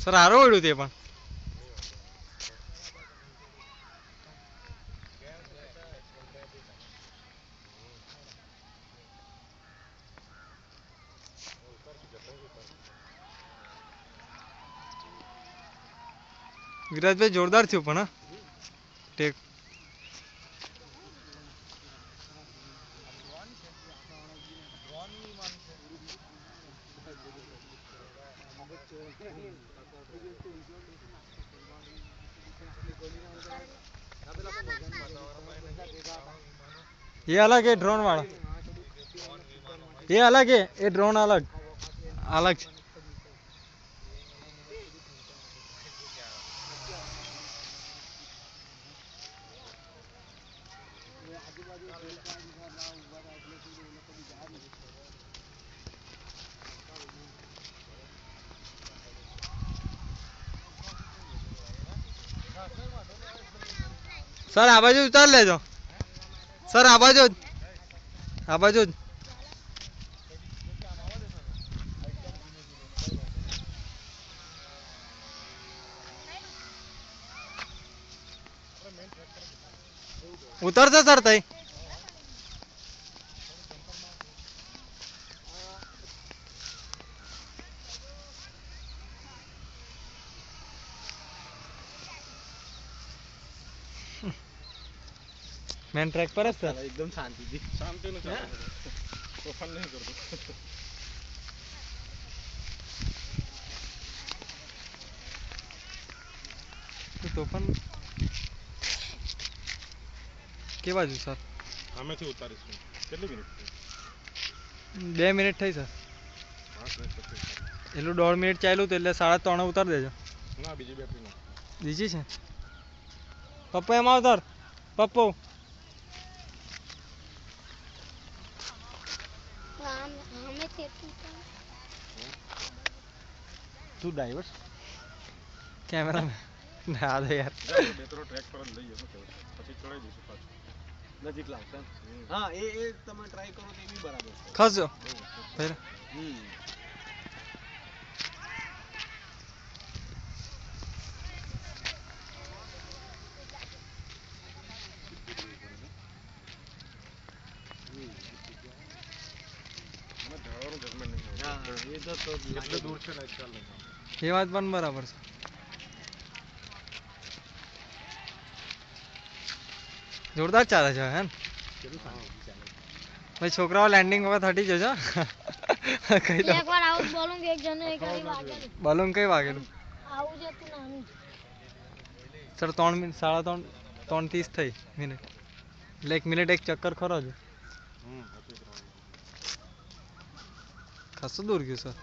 sir હારો વળ્યું તે પણ વિરાજભાઈ જોરદાર થયું પણ ટેક ये अलग है ड्रोन वाला ये अलग है ये ड्रोन अलग अलग सर आ बाजू उतार ले जाओ सर आ बाजू उतरता सर तई मेन ट्रैक पर है सर एकदम शांति थी शांति में तूफान नहीं कर दो तूफान के बाजू सर हमें थी उतारीस કેટલી મિનિટ 2 મિનિટ થઈ સર એટલું 1.5 મિનિટ ચાલ્યું તો એટલે 3:30 ઉતાર દેજો ના બીજી બેટરી ના બીજી છે પપ્પુ એમાં ઉતાર પપ્પુ तू ड्राइवर कैमरा में ना दे यार बेतरो ट्रैक पर લઈ જજો પછી ચડાઈ દઈશું પાછું નજીક લાવતા હા એ તમે ટ્રાય કરો તો એ બી બરાબર છે ખસો ફેર ये बात पण बराबर છે જોરદાર ચાલે છે હે ભાઈ છોકરાઓ લેન્ડિંગ વખત હટી જજો કઈ દો એકવાર આઉટ બોલું એક જણને એક ગાડી વાગેલું બોલું કઈ વાગેલું આવું જ હતું નાનું સર 3 મિનિટ 3:30 થઈ મિનિટ એટલે 1 મિનિટ એક ચક્કર ખરો છે ખાસું દૂર ગયું સર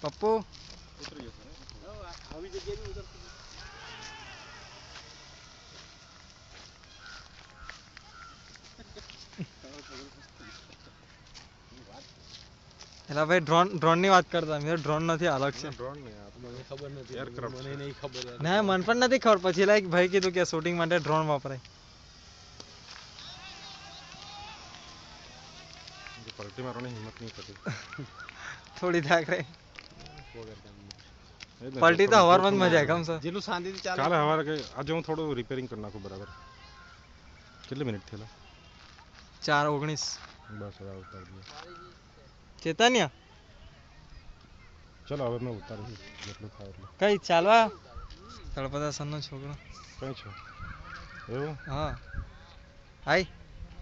પપ્પુ આવી જગ્યાએ બી ઉતર એલા ભાઈ ડ્રોન ની વાત કરતા મેં ડ્રોન નથી અલગ છે ડ્રોન નહીં મને ખબર નથી એરક્રાફ્ટ મને નહીં ખબર ના મને પણ નથી ખબર પછી લાઈક ભાઈ કીધું કે શૂટિંગ માટે ડ્રોન વપરાય પલટી મારવાની હિંમત નહીં થતી થોડી થાક રહી પલટી તો હવારમાં મજા આવે કમ સર જેટલું શાંતિથી ચાલે કાલે હવારે કે આજે હું થોડું રિપેરિંગ કરી નાખું બરાબર કેટલી મિનિટ થયેલા 4:19 બસ હવે ઉતાર દઈએ ચેતન્યા ચલો હવે મેં ઉતારી જેટલું થાય એટલું કઈ ચાલવા તળપદા સરનો છોકરો કઈ છે એવું હા હાય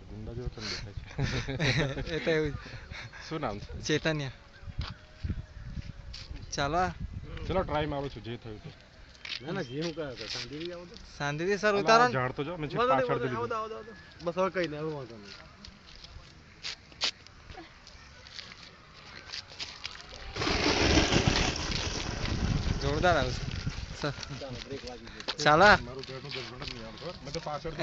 ગુંડા જેવો કેમ દેખાય છે એ તો એવું શું નામ છે ચેતન્યા ચાલવા ચલો ટ્રાય મારું છું જે થયું તો ના ના જે હું કહે તો શાંતિથી આવો તો શાંતિથી સર ઉતારો ઝાડ તો જો મેં પાછળ દે આવો બસ હવે કઈ નહીં હવે વાંધો નહીં જોરદાર આવે સર ચાલો મારું ઘરનું દસ મિનિટ નહીં આવતો મેં તો પાછળ